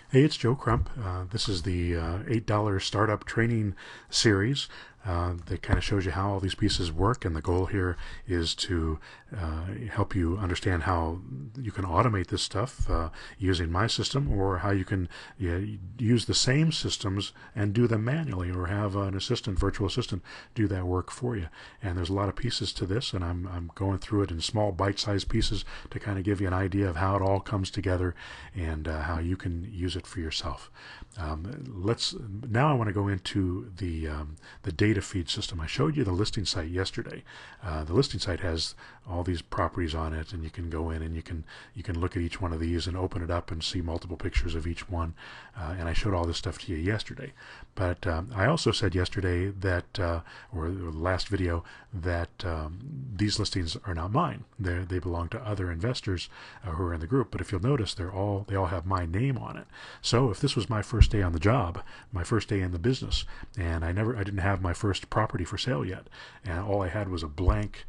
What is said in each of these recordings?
Hey, it's Joe Crump. This is the $8 Startup Training Series that kind of shows you how all these pieces work, and the goal here is to help you understand how you can automate this stuff using my system, or how you can use the same systems and do them manually, or have an assistant, virtual assistant, do that work for you. And there's a lot of pieces to this, and I'm going through it in small bite-sized pieces to kind of give you an idea of how it all comes together and how you can use it for yourself. Now I want to go into the Datafeed system. I showed you the listing site yesterday. The listing site has all these properties on it, and you can go in and you can look at each one of these and open it up and see multiple pictures of each one. And I showed all this stuff to you yesterday. But I also said yesterday that, or the last video, that these listings are not mine. They belong to other investors who are in the group. But if you'll notice, they all have my name on it. So if this was my first day on the job, my first day in the business, and I didn't have my first property for sale yet, and all I had was a blank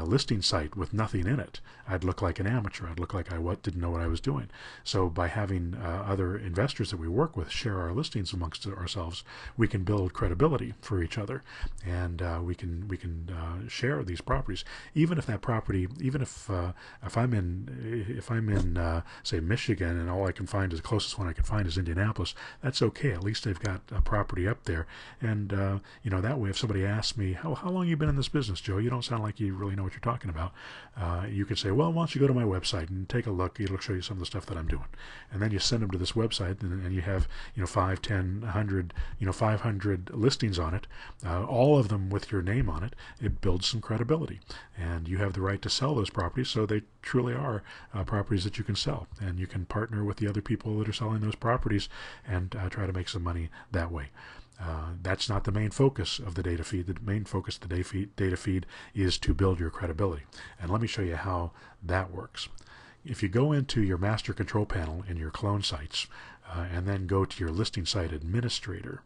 listing site with nothing in it, I'd look like an amateur. I'd look like I didn't know what I was doing. So by having other investors that we work with share our listings amongst ourselves, we can build credibility for each other, and we can share these properties. Even if that property, if I'm in say Michigan, and all I can find is the closest one I can find is Indianapolis, that's okay. At least they've got a property up there, and that way, if somebody asks me, how long have you been in this business, Joe? You don't sound like you really know what you're talking about. You could say, well, why don't you go to my website and take a look. It'll show you some of the stuff that I'm doing. And then you send them to this website, and you have 5, 10, 100, 500 listings on it, all of them with your name on it. It builds some credibility, and you have the right to sell those properties, so they truly are properties that you can sell, and you can partner with the other people that are selling those properties and try to make some money that way. That's not the main focus of the data feed. The main focus of the data feed is to build your credibility. And let me show you how that works. If you go into your master control panel in your clone sites and then go to your listing site administrator,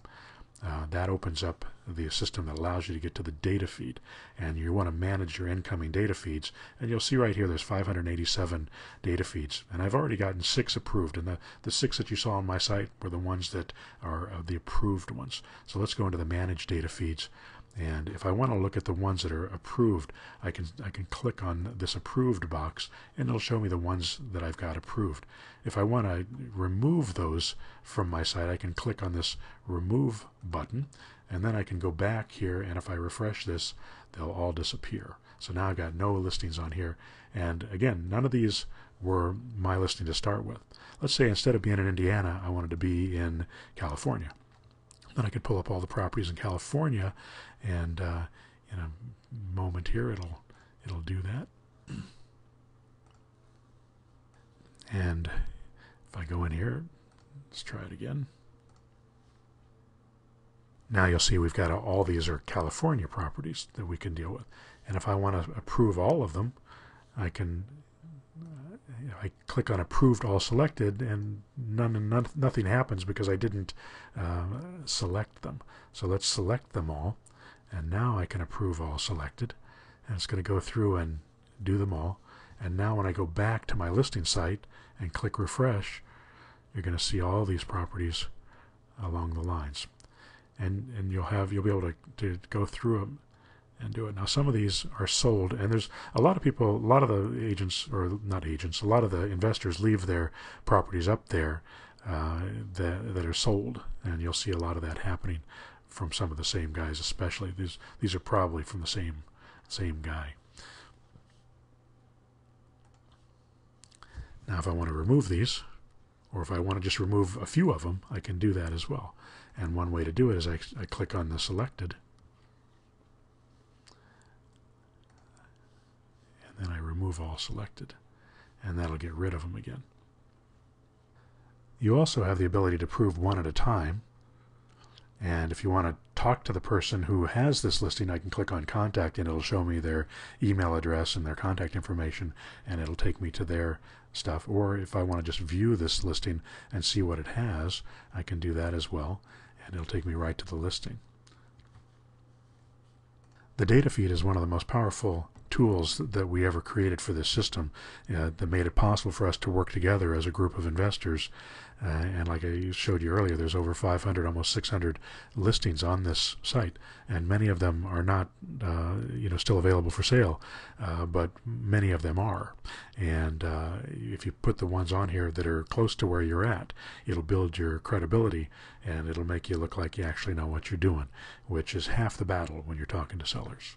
that opens up the system that allows you to get to the data feed, and you want to manage your incoming data feeds. And you'll see right here there's 587 data feeds, and I've already gotten 6 approved, and the 6 that you saw on my site were the ones that are the approved ones. So let's go into the manage data feeds, and if I want to look at the ones that are approved, I can click on this approved box, and it'll show me the ones that I've got approved. If I want to remove those from my site, I can click on this remove button, and then I can go back here, and if I refresh this, they'll all disappear. So now I've got no listings on here, and again, none of these were my listing to start with. Let's say instead of being in Indiana, I wanted to be in California. Then I could pull up all the properties in California, and in a moment here it'll do that. And if I go in here, let's try it again. Now you'll see we've got all these are California properties that we can deal with. And if I want to approve all of them, I can I click on approved all selected, and nothing happens because I didn't select them. So let's select them all, and now I can approve all selected, and it's going to go through and do them all. And now when I go back to my listing site and click refresh, you're going to see all these properties along the lines, and you'll be able to go through them and do it. Now some of these are sold, and there's a lot of people, a lot of the agents, or not agents, a lot of the investors leave their properties up there that are sold, and you'll see a lot of that happening from some of the same guys. Especially these are probably from the same guy. Now if I want to remove these, or if I want to just remove a few of them, I can do that as well. And one way to do it is I click on the selected, and then I remove all selected, and that'll get rid of them again. You also have the ability to approve one at a time, and if you want to talk to the person who has this listing, I can click on contact, and it'll show me their email address and their contact information, and it'll take me to their stuff. Or if I want to just view this listing and see what it has, I can do that as well, and it'll take me right to the listing. The data feed is one of the most powerful tools that we ever created for this system that made it possible for us to work together as a group of investors. And like I showed you earlier, there's over 500, almost 600 listings on this site, and many of them are not, still available for sale, but many of them are. And if you put the ones on here that are close to where you're at, it'll build your credibility, and it'll make you look like you actually know what you're doing, which is half the battle when you're talking to sellers.